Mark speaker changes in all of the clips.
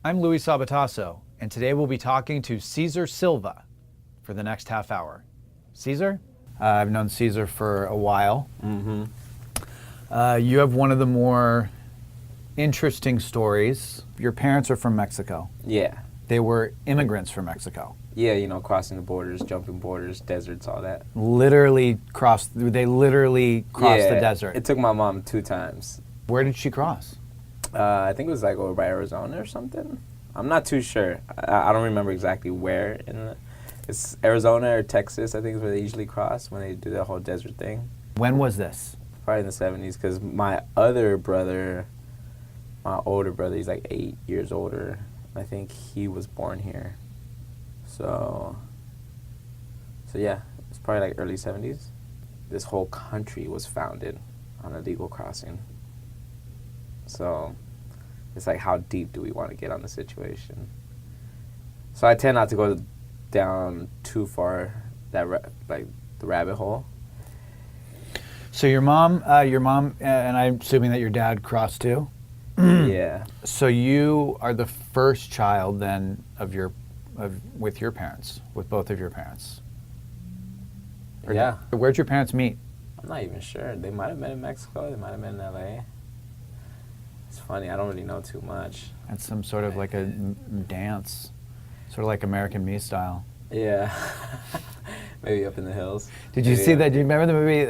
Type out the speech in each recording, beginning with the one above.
Speaker 1: I'm Louie Sabatasso, and today we'll be talking to Cesar Silva for the next half hour. Cesar? I've known Cesar for a while.
Speaker 2: Mm-hmm.
Speaker 1: You have one of the more interesting stories. Your parents are from Mexico.
Speaker 2: Yeah.
Speaker 1: They were immigrants from Mexico.
Speaker 2: Yeah, you know, crossing the borders, jumping borders, deserts, all that.
Speaker 1: They literally crossed the desert.
Speaker 2: It took my mom 2 times.
Speaker 1: Where did she cross?
Speaker 2: I think it was like over by Arizona or something. I'm not too sure. I don't remember exactly where. It's Arizona or Texas, I think is where they usually cross when they do that whole desert thing.
Speaker 1: When was this?
Speaker 2: Probably in the 70s, because my other brother, my older brother, he's like 8 years older. I think he was born here. So yeah, it's probably like early 70s. This whole country was founded on illegal crossing. So it's like, how deep do we want to get on the situation? So I tend not to go down too far like the rabbit hole.
Speaker 1: So your mom, and I'm assuming that your dad crossed too?
Speaker 2: Yeah.
Speaker 1: So you are the first child then with your parents, with both of your parents.
Speaker 2: Yeah.
Speaker 1: Where'd your parents meet?
Speaker 2: I'm not even sure. They might have met in Mexico. They might have met in LA. It's funny. I don't really know too much.
Speaker 1: It's some sort of like a dance, sort of like American Me style.
Speaker 2: Yeah. Maybe up in the hills.
Speaker 1: Did you see that? Do you remember the movie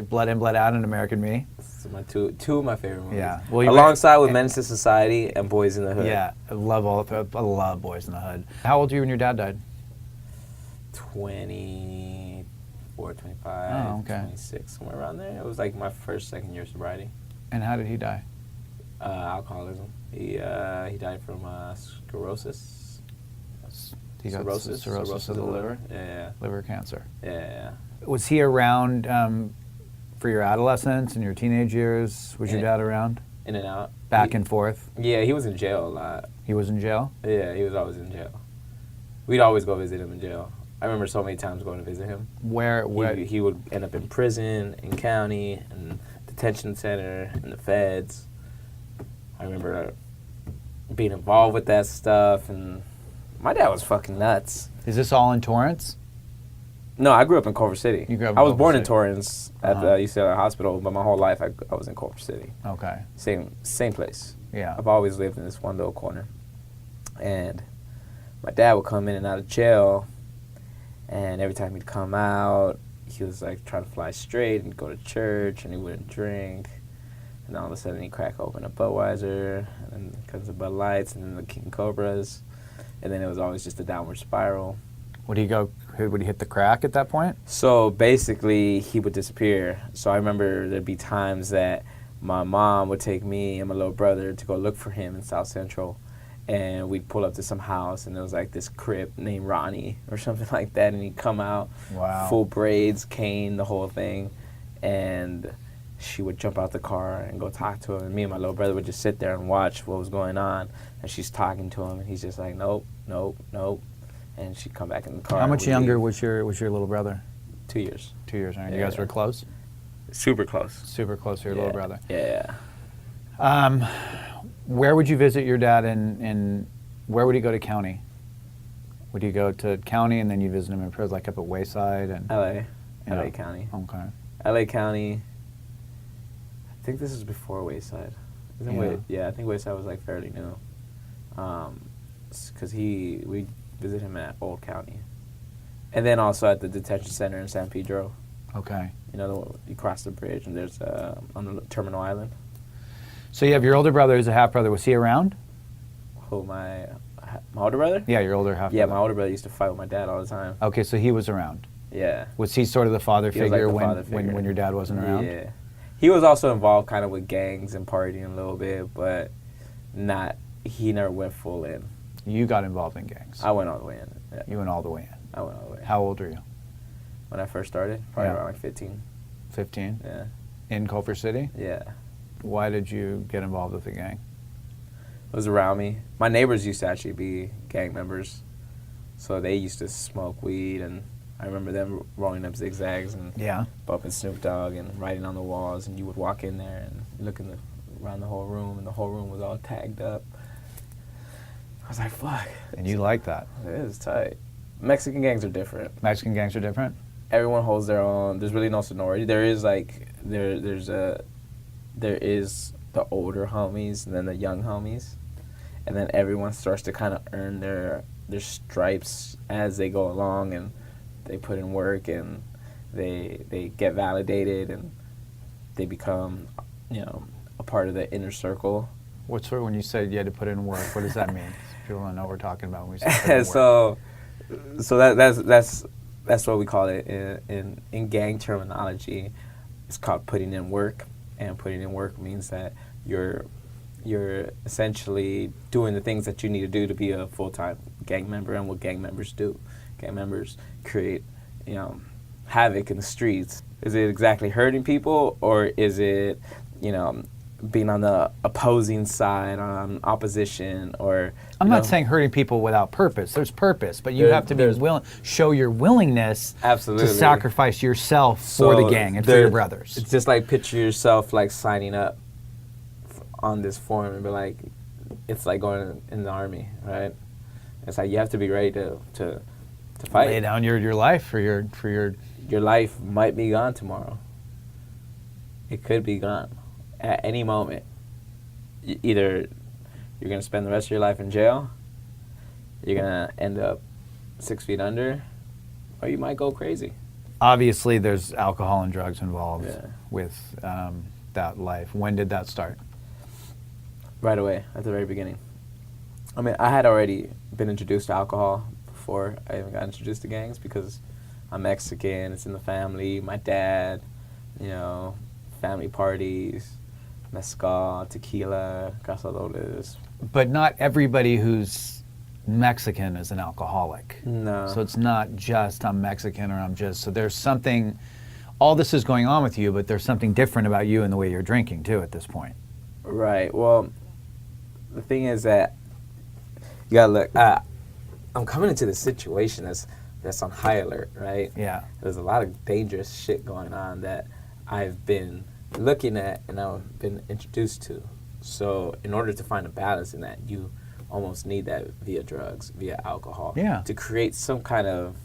Speaker 1: Blood In, Blood Out and American Me?
Speaker 2: It's my two of my favorite movies.
Speaker 1: Yeah. Well,
Speaker 2: alongside with Menace to Society and Boys in the Hood.
Speaker 1: Yeah, I love Boys in the Hood. How old were you when your dad died?
Speaker 2: 24, 25,
Speaker 1: Oh, okay.
Speaker 2: 26, somewhere around there. It was like my first, second year sobriety.
Speaker 1: And how did he die?
Speaker 2: Alcoholism. He died from sclerosis.
Speaker 1: He got cirrhosis of the liver?
Speaker 2: Yeah.
Speaker 1: Liver cancer.
Speaker 2: Yeah.
Speaker 1: Was he around for your adolescence and your teenage years? Was your dad around?
Speaker 2: In and out.
Speaker 1: Back and forth?
Speaker 2: Yeah, he was in jail a lot.
Speaker 1: He was in jail?
Speaker 2: Yeah, he was always in jail. We'd always go visit him in jail. I remember so many times going to visit him.
Speaker 1: Where?
Speaker 2: He would end up in prison, in county, in detention center, in the feds. I remember being involved with that stuff, and my dad was fucking nuts.
Speaker 1: Is this all in Torrance?
Speaker 2: No, I grew up in Culver City.
Speaker 1: You grew up in
Speaker 2: I was
Speaker 1: Culver
Speaker 2: born
Speaker 1: City.
Speaker 2: in Torrance at the UCLA hospital, but my whole life I was in Culver City.
Speaker 1: Okay.
Speaker 2: Same place.
Speaker 1: Yeah.
Speaker 2: I've always lived in this one little corner. And my dad would come in and out of jail, and every time he'd come out, he was like trying to fly straight and go to church, and he wouldn't drink. And all of a sudden he'd crack open a Budweiser, and then comes the Bud Lights, and then the King Cobras. And then it was always just a downward spiral.
Speaker 1: Would he hit the crack at that point?
Speaker 2: So basically, he would disappear. So I remember there'd be times that my mom would take me and my little brother to go look for him in South Central. And we'd pull up to some house, and there was like this Crip named Ronnie or something like that. And he'd come out,
Speaker 1: Wow.
Speaker 2: full braids, cane, the whole thing. And she would jump out the car and go talk to him. And me and my little brother would just sit there and watch what was going on. And she's talking to him, and he's just like, nope, nope, nope. And she'd come back in the car.
Speaker 1: How much younger was your little brother?
Speaker 2: 2 years.
Speaker 1: 2 years, right?
Speaker 2: Yeah.
Speaker 1: You guys were close?
Speaker 2: Super close.
Speaker 1: Super close to your little brother.
Speaker 2: Yeah.
Speaker 1: Where would you visit your dad in where would he go to county? Would you go to county and then you visit him in prison, like up at Wayside? And
Speaker 2: LA County.
Speaker 1: Okay.
Speaker 2: LA County. I think this is before Wayside. I think Wayside was like fairly new. Because we visit him at Old County. And then also at the detention center in San Pedro.
Speaker 1: Okay.
Speaker 2: You know, you cross the bridge and there's on the Terminal Island.
Speaker 1: So you have your older brother who's a half brother. Was he around?
Speaker 2: Oh, my older brother?
Speaker 1: Yeah, your older half brother.
Speaker 2: Yeah, my older brother used to fight with my dad all the time.
Speaker 1: Okay, so he was around.
Speaker 2: Yeah.
Speaker 1: Was he sort of the father
Speaker 2: He was like
Speaker 1: figure,
Speaker 2: the
Speaker 1: when,
Speaker 2: father figure.
Speaker 1: when your dad wasn't around?
Speaker 2: Yeah. He was also involved kind of with gangs and partying a little bit, but he never went full in.
Speaker 1: You got involved in gangs.
Speaker 2: I went all the way in. Yeah.
Speaker 1: You went all the way in.
Speaker 2: I went all the way in.
Speaker 1: How old are you?
Speaker 2: When I first started? Probably around like 15.
Speaker 1: 15?
Speaker 2: Yeah.
Speaker 1: In Culver City?
Speaker 2: Yeah.
Speaker 1: Why did you get involved with the gang?
Speaker 2: It was around me. My neighbors used to actually be gang members. So they used to smoke weed, and I remember them rolling up zigzags and bumping Snoop Dogg and writing on the walls, and you would walk in there and look around the whole room, and the whole room was all tagged up. I was like, fuck.
Speaker 1: And you like that.
Speaker 2: It is tight. Mexican gangs are different.
Speaker 1: Mexican gangs are different?
Speaker 2: Everyone holds their own. There's really no seniority. There is like there is the older homies and then the young homies, and then everyone starts to kind of earn their stripes as they go along, and they put in work and they get validated and they become, you know, a part of the inner circle.
Speaker 1: What sort, when you said you had to put in work, what does that mean? People don't know what we're talking about when we say put in work.
Speaker 2: So that's what we call it in gang terminology. It's called putting in work, and putting in work means that you're essentially doing the things that you need to do to be a full-time gang member. And what gang members do, gang members create, you know, havoc in the streets. Is it exactly hurting people, or is it, you know, being on the opposing side, on opposition, or...
Speaker 1: I'm not saying hurting people without purpose. There's purpose, but you have to be willing, show your willingness
Speaker 2: absolutely
Speaker 1: to sacrifice yourself for the gang and for your brothers.
Speaker 2: It's just like picture yourself like signing up on this form and be like, it's like going in the army, right? It's like you have to be ready to fight.
Speaker 1: Lay down your life for your...
Speaker 2: Your life might be gone tomorrow. It could be gone at any moment. Either you're going to spend the rest of your life in jail, you're going to end up 6 feet under, or you might go crazy.
Speaker 1: Obviously, there's alcohol and drugs involved with that life. When did that start?
Speaker 2: Right away, at the very beginning. I mean, I had already been introduced to alcohol before I even got introduced to gangs, because I'm Mexican, it's in the family, my dad, you know, family parties, mezcal, tequila, casadores.
Speaker 1: But not everybody who's Mexican is an alcoholic.
Speaker 2: No.
Speaker 1: So it's not just I'm Mexican or I'm just, so there's something, all this is going on with you, but there's something different about you and the way you're drinking too at this point.
Speaker 2: Right, well, the thing is that you gotta look, I'm coming into this situation that's on high alert, right?
Speaker 1: Yeah.
Speaker 2: There's a lot of dangerous shit going on that I've been looking at and I've been introduced to. So in order to find a balance in that, you almost need that via drugs, via alcohol, to create some kind of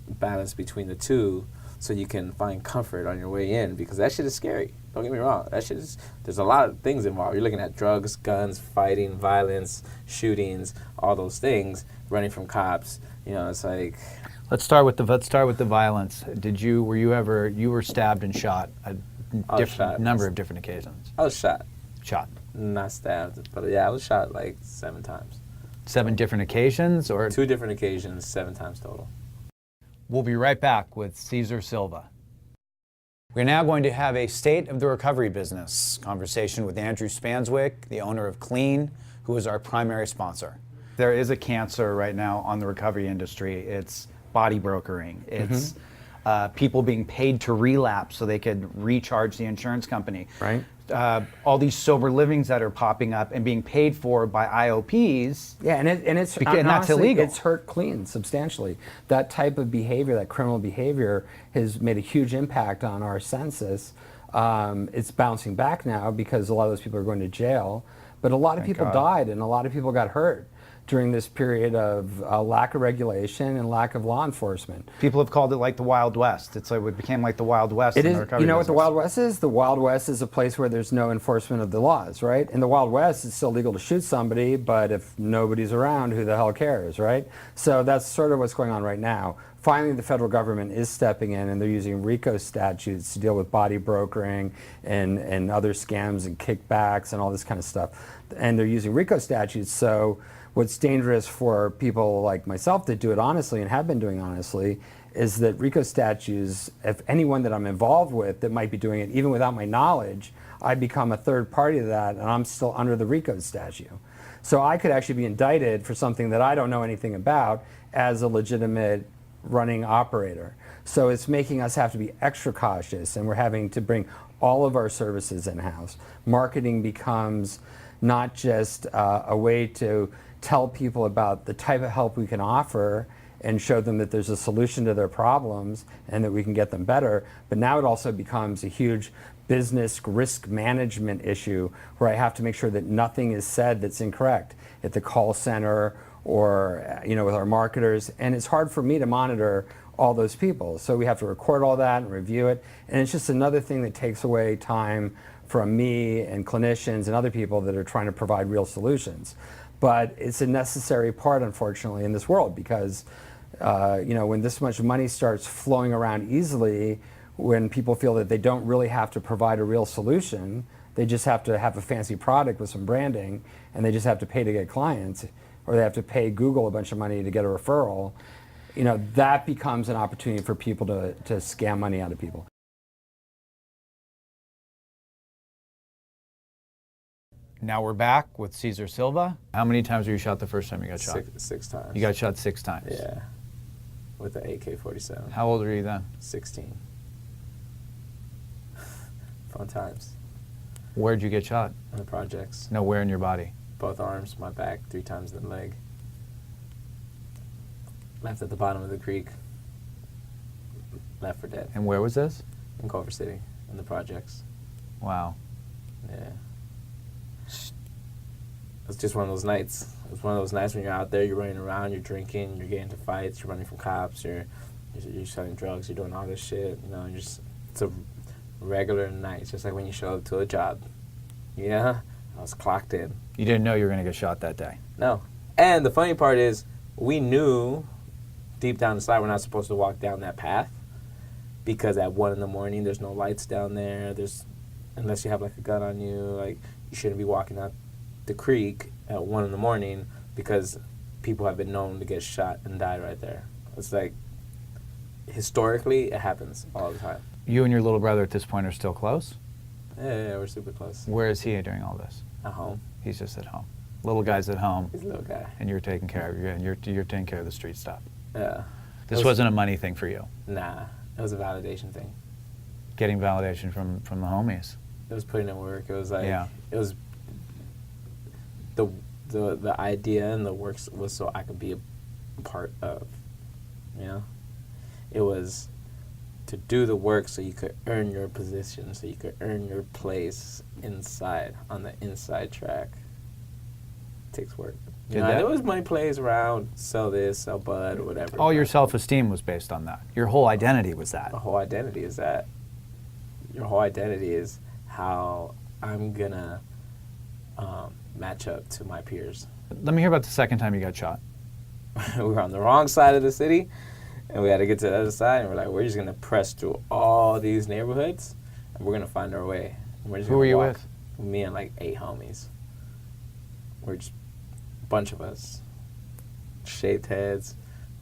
Speaker 2: balance between the two, so you can find comfort on your way in, because that shit is scary. Don't get me wrong. That shit is, there's a lot of things involved. You're looking at drugs, guns, fighting, violence, shootings, all those things, running from cops. You know, it's like...
Speaker 1: Let's start with the violence. You were stabbed and shot a number of different occasions?
Speaker 2: I was shot.
Speaker 1: Shot.
Speaker 2: Not stabbed, but yeah, I was shot like 7 times.
Speaker 1: 7 different occasions, or?
Speaker 2: 2 different occasions, 7 times total.
Speaker 1: We'll be right back with Cesar Silva. We're now going to have a state of the recovery business conversation with Andrew Spanswick, the owner of Clean, who is our primary sponsor. There is a cancer right now on the recovery industry. It's body brokering. It's people being paid to relapse so they could recharge the insurance company.
Speaker 3: Right.
Speaker 1: All these sober livings that are popping up and being paid for by IOPs.
Speaker 3: Yeah, and it's
Speaker 1: and
Speaker 3: honestly,
Speaker 1: that's illegal.
Speaker 3: It's hurt Clean substantially. That type of behavior, that criminal behavior, has made a huge impact on our census. It's bouncing back now because a lot of those people are going to jail, but a lot of people died and a lot of people got hurt during this period of lack of regulation and lack of law enforcement.
Speaker 1: People have called it like the Wild West. It's like it became like the Wild West.
Speaker 3: It
Speaker 1: in
Speaker 3: is.
Speaker 1: the recovery
Speaker 3: You know
Speaker 1: business.
Speaker 3: what the Wild West is? The Wild West is a place where there's no enforcement of the laws, right? In the Wild West, it's still legal to shoot somebody, but if nobody's around, who the hell cares, right? So that's sort of what's going on right now. Finally, the federal government is stepping in, and they're using RICO statutes to deal with body brokering and other scams and kickbacks and all this kind of stuff. And they're using RICO statutes, so what's dangerous for people like myself that do it honestly and have been doing honestly is that RICO statutes, if anyone that I'm involved with that might be doing it, even without my knowledge, I become a third party to that, and I'm still under the RICO statute. So I could actually be indicted for something that I don't know anything about as a legitimate running operator. So it's making us have to be extra cautious, and we're having to bring all of our services in-house. Marketing becomes not just a way to tell people about the type of help we can offer and show them that there's a solution to their problems and that we can get them better. But now it also becomes a huge business risk management issue where I have to make sure that nothing is said that's incorrect at the call center or with our marketers. And it's hard for me to monitor all those people. So we have to record all that and review it. And it's just another thing that takes away time from me and clinicians and other people that are trying to provide real solutions. But it's a necessary part, unfortunately, in this world because when this much money starts flowing around easily, when people feel that they don't really have to provide a real solution, they just have to have a fancy product with some branding, and they just have to pay to get clients, or they have to pay Google a bunch of money to get a referral, that becomes an opportunity for people to scam money out of people.
Speaker 1: Now we're back with Cesar Silva. How many times were you shot the first time you got shot?
Speaker 2: Six times.
Speaker 1: You got shot 6 times?
Speaker 2: Yeah, with the AK-47.
Speaker 1: How old were you then?
Speaker 2: 16. Fun times.
Speaker 1: Where'd you get shot?
Speaker 2: In the projects.
Speaker 1: No, where in your body?
Speaker 2: Both arms, my back, 3 times in the leg. Left at the bottom of the creek. Left for dead.
Speaker 1: And where was this?
Speaker 2: In Culver City, in the projects.
Speaker 1: Wow.
Speaker 2: Yeah. It's just one of those nights. It's one of those nights when you're out there, you're running around, you're drinking, you're getting into fights, you're running from cops, you're selling drugs, you're doing all this shit. It's a regular night. It's just like when you show up to a job. Yeah, I was clocked in.
Speaker 1: You didn't know you were going to get shot that day?
Speaker 2: No. And the funny part is, we knew deep down inside we're not supposed to walk down that path because at 1 in the morning there's no lights down there. Unless you have like a gun on you, like you shouldn't be walking out the creek at 1 in the morning because people have been known to get shot and die right there. It's like historically it happens all the time.
Speaker 1: You and your little brother at this point are still close?
Speaker 2: Yeah, we're super close.
Speaker 1: Where is he during all this?
Speaker 2: At home.
Speaker 1: He's just at home. Little guy's at home.
Speaker 2: He's a little guy.
Speaker 1: And you're taking care of you're taking care of the street stuff.
Speaker 2: Yeah.
Speaker 1: This wasn't a money thing for you.
Speaker 2: Nah, it was a validation thing.
Speaker 1: Getting validation from the homies.
Speaker 2: It was putting in work. It was like
Speaker 1: it
Speaker 2: was the idea and the work was so I could be a part of. It was to do the work so you could earn your position, so you could earn your place inside, on the inside track. It takes work. There was money plays around, sell this, sell bud, or whatever.
Speaker 1: All your self-esteem was based on that. Your whole identity was that.
Speaker 2: The whole identity is that. Your whole identity is how I'm gonna match up to my peers.
Speaker 1: Let me hear about the second time you got shot.
Speaker 2: We were on the wrong side of the city, and we had to get to the other side, and we're like, we're just going to press through all these neighborhoods, and we're going to find our way. And we're just
Speaker 1: Who were you
Speaker 2: walk.
Speaker 1: with?
Speaker 2: Me and like 8 homies. We're just a bunch of us. Shaved heads.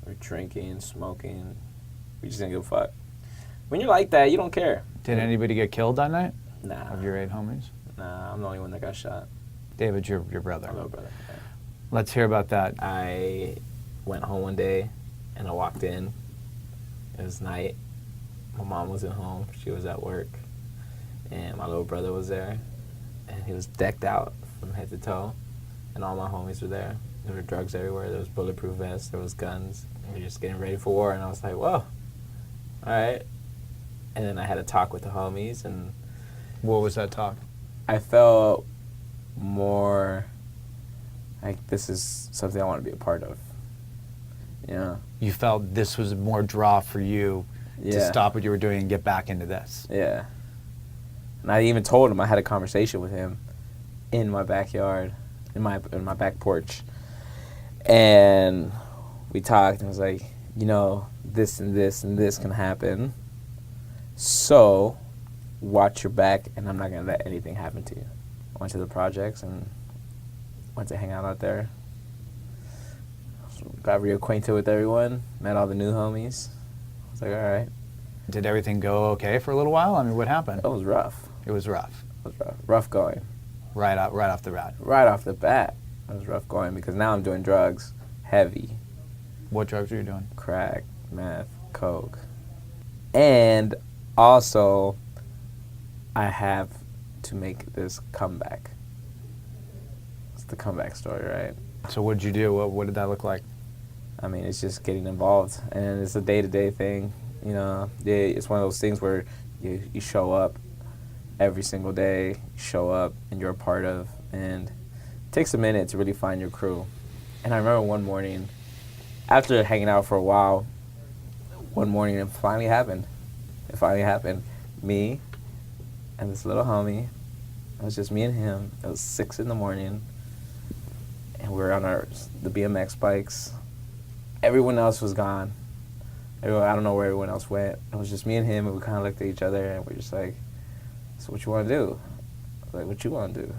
Speaker 2: We're drinking, smoking. We just didn't give a fuck. When you're like that, you don't care.
Speaker 1: Did anybody get killed that night?
Speaker 2: Nah.
Speaker 1: Of your 8 homies?
Speaker 2: Nah, I'm the only one that got shot.
Speaker 1: David, your brother.
Speaker 2: My little brother. Yeah.
Speaker 1: Let's hear about that.
Speaker 2: I went home one day, and I walked in. It was night. My mom wasn't home. She was at work. And my little brother was there. And he was decked out from head to toe. And all my homies were there. There were drugs everywhere. There was bulletproof vests. There was guns. And we were just getting ready for war. And I was like, whoa, all right. And then I had a talk with the homies. And
Speaker 1: What was that talk?
Speaker 2: I felt more like this is something I want to be a part of. Yeah.
Speaker 1: You felt this was more draw for you to stop what you were doing and get back into this.
Speaker 2: Yeah. And I even told him, I had a conversation with him in my backyard, in my back porch. And we talked, and I was like, this and this and this can happen. So watch your back, and I'm not going to let anything happen to you. I went to the projects and went to hang out there. Got reacquainted with everyone, met all the new homies. I was like, all right.
Speaker 1: Did everything go okay for a little while? I mean, what happened?
Speaker 2: It was rough.
Speaker 1: It was rough.
Speaker 2: It was rough. Rough going.
Speaker 1: Right off the bat.
Speaker 2: Right off the bat, it was rough going because now I'm doing drugs, heavy.
Speaker 1: What drugs were you doing?
Speaker 2: Crack, meth, coke. And also, I have to make this comeback. It's the comeback story, right?
Speaker 1: So what did you do? What did that look like?
Speaker 2: I mean, it's just getting involved, and it's a day-to-day thing. You know, it's one of those things where you show up every single day, you show up, and you're a part of, and it takes a minute to really find your crew. And I remember one morning, after hanging out for a while, one morning it finally happened. It finally happened. Me and this little homie, it was just me and him. It was 6 in the morning, and we were on the BMX bikes. Everyone else was gone. I don't know where everyone else went. It was just me and him, and we kind of looked at each other, and we were just like, so what you want to do? I was like, what you want to do?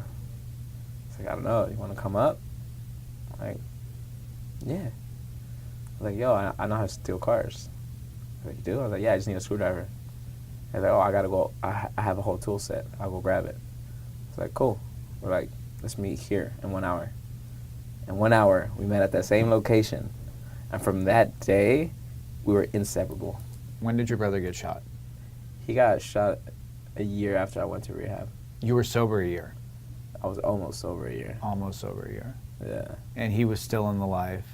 Speaker 2: It's like, I don't know. You want to come up? I'm like, yeah. I was like, yo, I know how to steal cars. I was like, you do? I was like, yeah, I just need a screwdriver. I was like, oh, I got to go. I have a whole tool set. I'll go grab it. I was like, cool. We're like, let's meet here in 1 hour. In 1 hour, we met at that same location. And from that day, we were inseparable.
Speaker 1: When did your brother get shot?
Speaker 2: He got shot a year after I went to rehab.
Speaker 1: You were sober a year.
Speaker 2: I was almost sober a year.
Speaker 1: Almost sober a year.
Speaker 2: Yeah.
Speaker 1: And he was still in the life,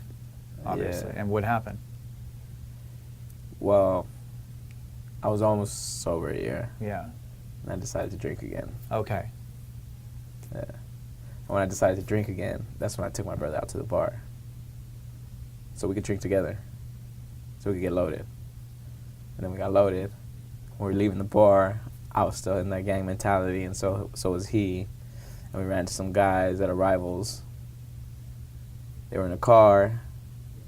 Speaker 1: obviously.
Speaker 2: Yeah.
Speaker 1: And what happened?
Speaker 2: Well, I was almost sober a year.
Speaker 1: Yeah.
Speaker 2: And I decided to drink again.
Speaker 1: Okay.
Speaker 2: Yeah. And when I decided to drink again, that's when I took my brother out to the bar. So we could drink together. So we could get loaded. And then we got loaded. When we were leaving the bar, I was still in that gang mentality, and so was he. And we ran into some guys that are rivals. They were in a car.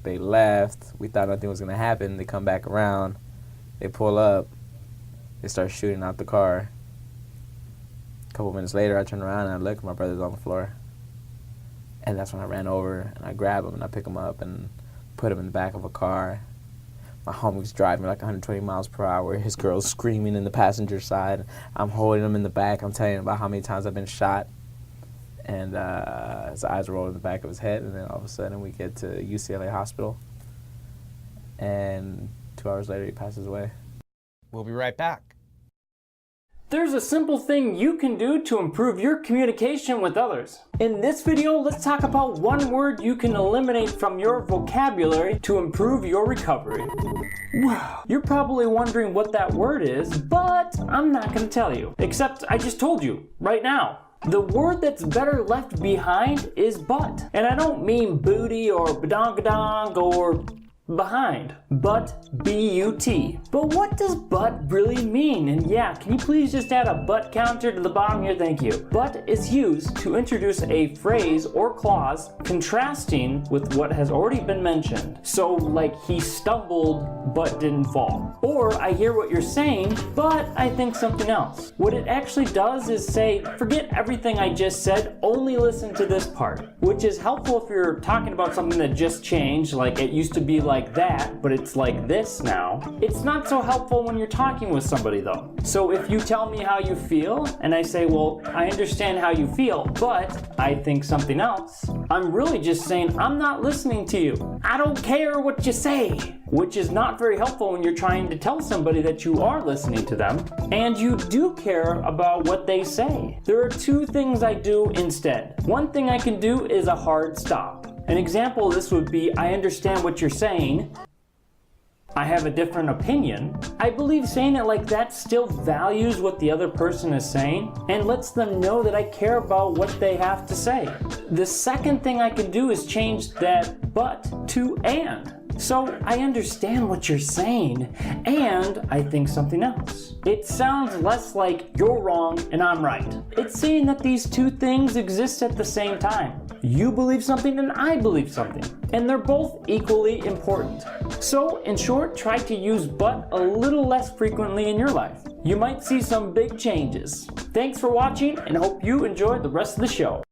Speaker 2: They left. We thought nothing was going to happen. They come back around. They pull up. They start shooting out the car. A couple minutes later, I turn around and I look, my brother's on the floor. And that's when I ran over and I grab him and I pick him up and put him in the back of a car. My homie's driving like 120 miles per hour. His girl's screaming in the passenger side. I'm holding him in the back. I'm telling him about how many times I've been shot. And his eyes roll in the back of his head. And then all of a sudden we get to UCLA Hospital. And 2 hours later he passes away.
Speaker 1: We'll be right back.
Speaker 4: There's a simple thing you can do to improve your communication with others. In this video, let's talk about one word you can eliminate from your vocabulary to improve your recovery. Wow, you're probably wondering what that word is, but I'm not going to tell you. Except I just told you, right now. The word that's better left behind is butt. And I don't mean booty or badongadong or behind, but B-U-T. But what does butt really mean? And yeah, can you please just add a butt counter to the bottom here? Thank you. Butt is used to introduce a phrase or clause contrasting with what has already been mentioned. So like he stumbled but didn't fall. Or I hear what you're saying, but I think something else. What it actually does is say, forget everything I just said, only listen to this part. Which is helpful if you're talking about something that just changed, like it used to be like that, but it's like this now. It's not so helpful when you're talking with somebody though. So if you tell me how you feel, and I say, well, I understand how you feel, but I think something else, I'm really just saying, I'm not listening to you. I don't care what you say. Which is not very helpful when you're trying to tell somebody that you are listening to them, and you do care about what they say. There are two things I do instead. One thing I can do is a hard stop. An example of this would be, I understand what you're saying. I have a different opinion. I believe saying it like that still values what the other person is saying and lets them know that I care about what they have to say. The second thing I can do is change that but to and. So I understand what you're saying, and I think something else. It sounds less like you're wrong and I'm right. It's saying that these two things exist at the same time. You believe something and I believe something, and they're both equally important. So in short, try to use but a little less frequently in your life. You might see some big changes. Thanks for watching and hope you enjoyed the rest of the show.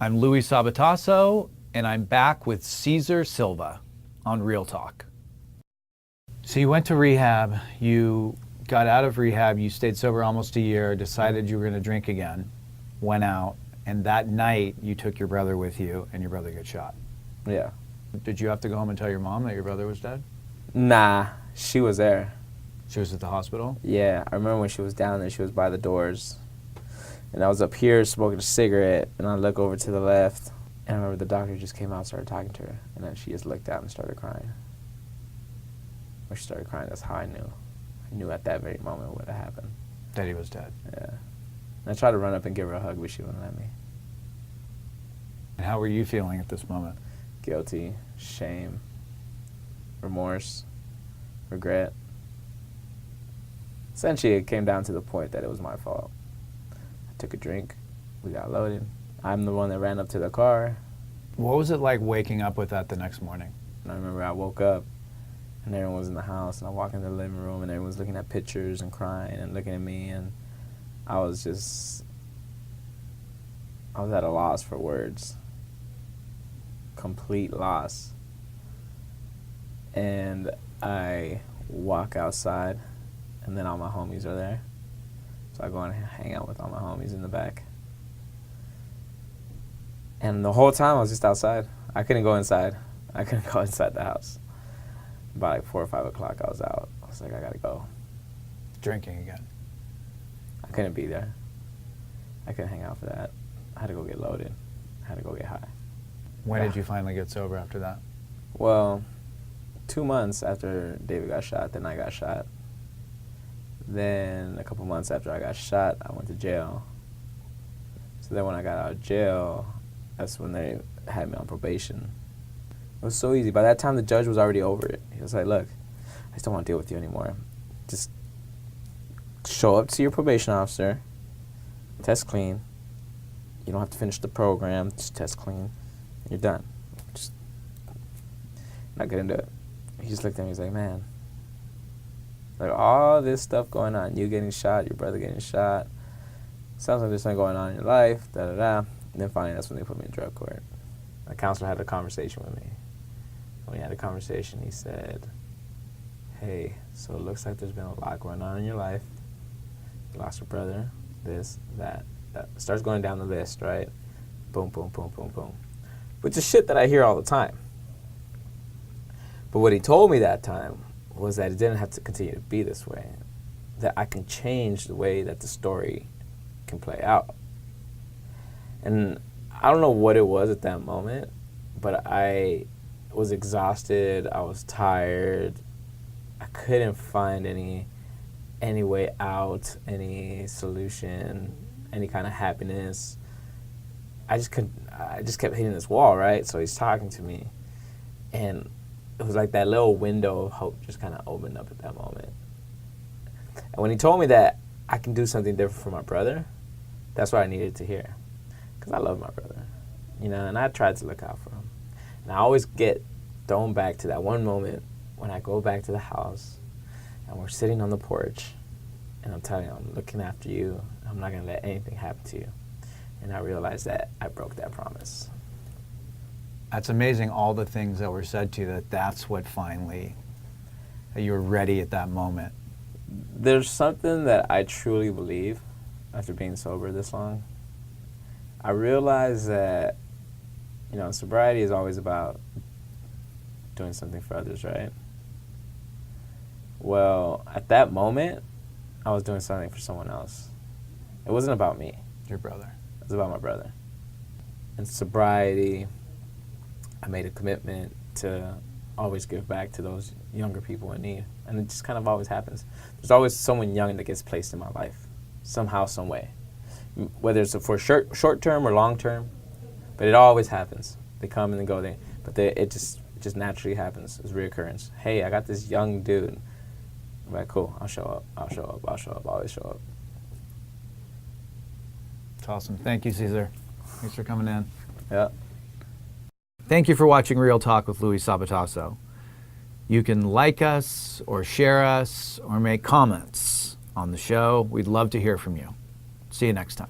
Speaker 1: I'm Louie Sabatasso, and I'm back with Cesar Silva on Real Talk. So you went to rehab, you got out of rehab, you stayed sober almost a year, decided you were going to drink again, went out, and that night you took your brother with you and your brother got shot.
Speaker 2: Yeah.
Speaker 1: Did you have to go home and tell your mom that your brother was dead?
Speaker 2: Nah, she was there.
Speaker 1: She was at the hospital?
Speaker 2: Yeah, I remember when she was down there, she was by the doors. And I was up here smoking a cigarette, and I look over to the left, And I remember the doctor just came out and started talking to her, and then she just looked out and started crying. When she started crying, that's how I knew. I knew at that very moment what had happened.
Speaker 1: That he was dead.
Speaker 2: Yeah. And I tried to run up and give her a hug, but she wouldn't let me.
Speaker 1: And how were you feeling at this moment?
Speaker 2: Guilty, shame, remorse, regret. Essentially, it came down to the point that it was my fault. I took a drink. We got loaded. I'm the one that ran up to the car.
Speaker 1: What was it like waking up with that the next morning?
Speaker 2: And I remember I woke up, and everyone was in the house, and I walked into the living room, and everyone was looking at pictures and crying and looking at me, and I was at a loss for words. Complete loss. And I walk outside, and then all my homies are there. So I go and hang out with all my homies in the back. And the whole time I was just outside. I couldn't go inside. I couldn't go inside the house. About like 4 or 5 o'clock I was out. I was like, I gotta go.
Speaker 1: Drinking again.
Speaker 2: I couldn't be there. I couldn't hang out for that. I had to go get loaded. I had to go get high.
Speaker 1: When did you finally get sober after that?
Speaker 2: Well, 2 months after David got shot, then I got shot. Then a couple months after I got shot, I went to jail. So then when I got out of jail, that's when they had me on probation. It was so easy. By that time, the judge was already over it. He was like, look, I just don't want to deal with you anymore. Just show up to your probation officer, test clean. You don't have to finish the program, just test clean. You're done. Just not gonna do it. He just looked at me, he's like, man, like all this stuff going on, you getting shot, your brother getting shot, sounds like there's something going on in your life, da-da-da. And then finally, that's when they put me in drug court. My counselor had a conversation with me. When he had a conversation, he said, hey, so it looks like there's been a lot going on in your life. You lost your brother, this, that. Starts going down the list, right? Boom, boom, boom, boom, boom. Which is shit that I hear all the time. But what he told me that time was that it didn't have to continue to be this way. That I can change the way that the story can play out. And I don't know what it was at that moment, but I was exhausted, I was tired, I couldn't find any way out, any solution, any kind of happiness. I just kept hitting this wall, right? So he's talking to me, and it was like that little window of hope just kind of opened up at that moment. And when he told me that I can do something different for my brother, that's what I needed to hear. Because I love my brother, you know, and I tried to look out for him. And I always get thrown back to that one moment when I go back to the house and we're sitting on the porch and I'm telling you, I'm looking after you. I'm not going to let anything happen to you. And I realized that I broke that promise.
Speaker 1: That's amazing, all the things that were said to you, that's what finally, that you were ready at that moment.
Speaker 2: There's something that I truly believe after being sober this long. I realized that, you know, sobriety is always about doing something for others, right? Well, at that moment, I was doing something for someone else. It wasn't about me.
Speaker 1: Your brother.
Speaker 2: It was about my brother. In sobriety, I made a commitment to always give back to those younger people in need. And it just kind of always happens. There's always someone young that gets placed in my life, somehow, some way. Whether it's for short term or long term, but it always happens. They come and they go, it just naturally happens. It's reoccurrence. Hey, I got this young dude. I'm like, cool, I'll show up, I'll always show up.
Speaker 1: It's awesome. Thank you, Cesar. Thanks for coming in.
Speaker 2: Yeah.
Speaker 1: Thank you for watching Real Talk with Louie Sabatasso. You can like us or share us or make comments on the show. We'd love to hear from you. See you next time.